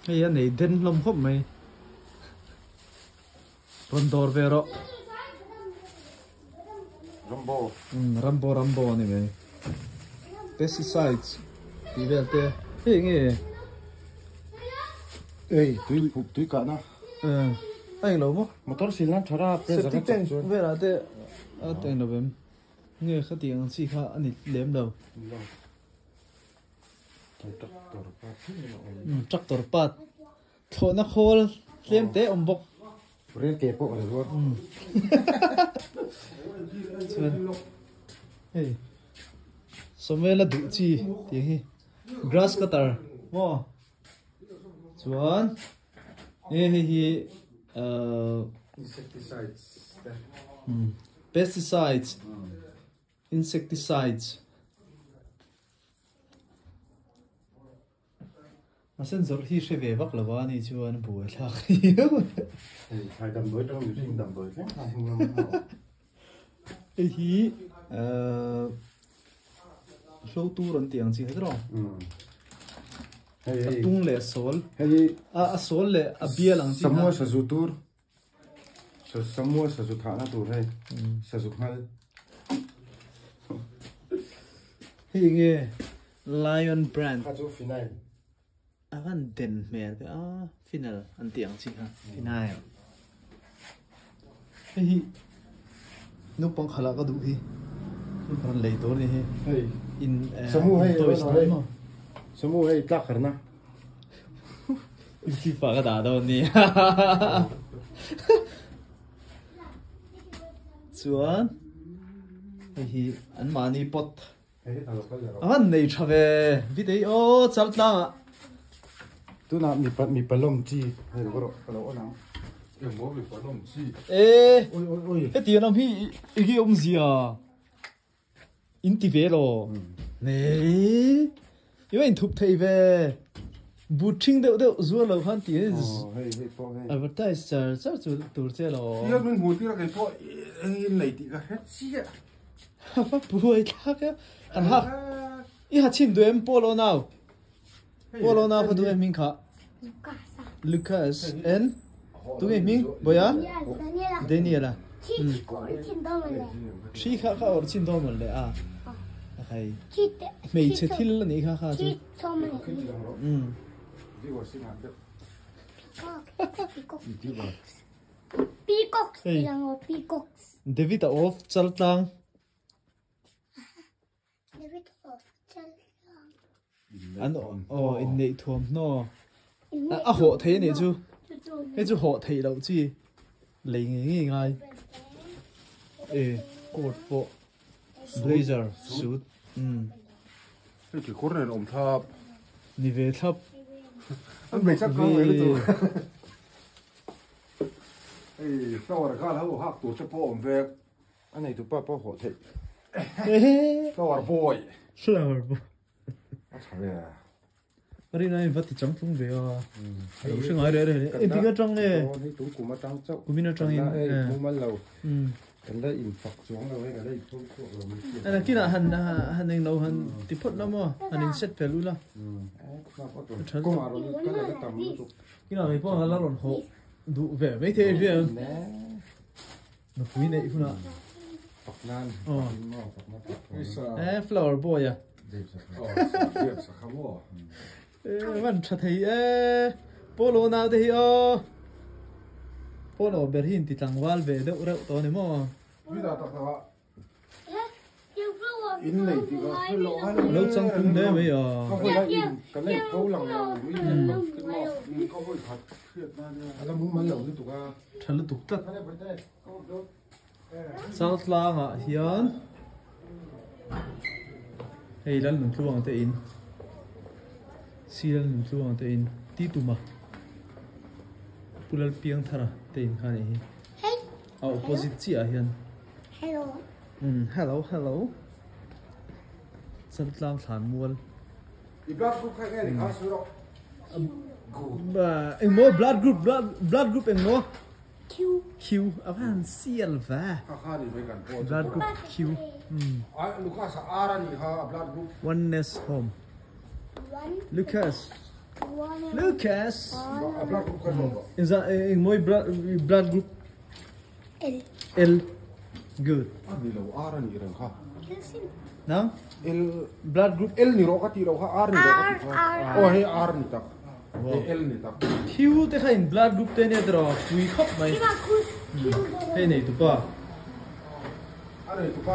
Hey, anh này đến lông khóc mày. Ronaldo về rồi. Rambo này mày. Pesticides. Đi về thế. Hey, nghe. Ê, túi cả na. Anh lâu không? Motor xí lan thara. Septic tank về là thế. Anh lâu em. Nghe khá tiếng xí khá anh lém đầu. Tractor pat. Thôi nó khô lém té ông bốc. Rên kẹp bộ rồi luôn. Hey. Somewhere là đủ chi tiếng hi. Grass cutter. Wow. Chuan. Hi Insecticides. Pesticides. Insecticides. Sen zor hi she ve vak lawa ni chuan bu thak hi. Hai đầm bơi trong những đầm bơi thế. Hi show tu ron tiang chi hết rồi. Tung le sol. Sol le bia lang chi. Semua sesutur. Semua sesutana tu hay. Sesukmal. Hi nghe Lion brand. Ajo final. Akan den mer ke final an tiang chi ha. Final. Hi no pang khala ka du hi. Ran lei to ni hi. Hey. In Semua hay. no. Semua hay tak karena. Chi fa ka da do ni. Chuan hi an mani pot. An nei thave video Chaltlang. Tu na mi palom chi. Hay lo lo na. Em mo mi palom chi. Oi. Cái tiền ông hi cái ông gì à? In ti về rồi. Này.因為突睇về. Bút清đều rùa lâu hơn tiền. Advertiser chắc chủ tổ chức rồi. Yêu mình muốn tiếc cái po anh này thì cái hết chi à. Bùi thắc á. Anh hắc. Ý hạt chim đuôi em polo nào. Polo nào phải đuôi em mình khá. Lucas and đuôi em mình bồi á. Daniela. Chi khá khá ở trên đó mà lẽ à. Hay. Mấy chế thiên là này khá khá chứ. Peacocks bilang o peacocks. David off Chaltlang. David off Chaltlang. Ano in nei thuam no. Ho thấy này chú. Cái chú ho thấy đâu chứ. Lấy ngay ngay. Coat bộ. Blazer suit. Cái con này ổn thấp. Ni về thấp. Anh mình sắp có người đó. Sao rồi cả hậu hắc tổ chức bộ về. Anh này tụi ba bao hộ thị. Flower boy. Flower boy. Trời. Cái này vật thì trắng không về à. Đâu sẽ ngay đấy. Em đi cái trắng này. Tụi cụ mà trắng cháu. Cụ mình nó trắng in. Mua mal lâu. Cái đấy in phật xuống rồi cái đấy thôi. Anh là kia là hành anh lâu hành tiếp phật lắm mà. Hành set về luôn là. Có mà rồi cái này tầm luôn. Kia là cái bao là lon hộ. Đủ về mấy thế về. Nó quý này không nào. Phật nan. Flower boy à. Vẫn thật thấy polo nào thì polo berhin thì Thlanmual về đậu đậu to này mà. In này thì có cái lỗ hay là lâu trong cung đấy mới không phải là in cái này câu lòng nào mới in cái có hơi thật là muốn mắm lẩu tụi ta thật là tục tất Chaltlang à hiền hay là lủng luồng tới in xí là lủng luồng tới in tí tụ mà pulal piang thara tới in khai này opposite chi à hiền Hello. hello Chaltlang Thlanmual. blood group khai nghe thì khá sửa Ba em mua blood group em mua Q avan silva khá thì phải gần blood group Q Lucas ara ni ha blood group oneness home Lucas Lucas. Black group ka so. Is that my blood group? L. L. Good. Ni lo R ni ren kha. Now? L Blood group. L ni ro ka ti lo kha R ni ro ka. Oh hey R ni tak. L ni tak. Hiu te khain blood group te ne dro. Tui khop mai. Kima kus. Hey nei tu pa. Ano ito pa?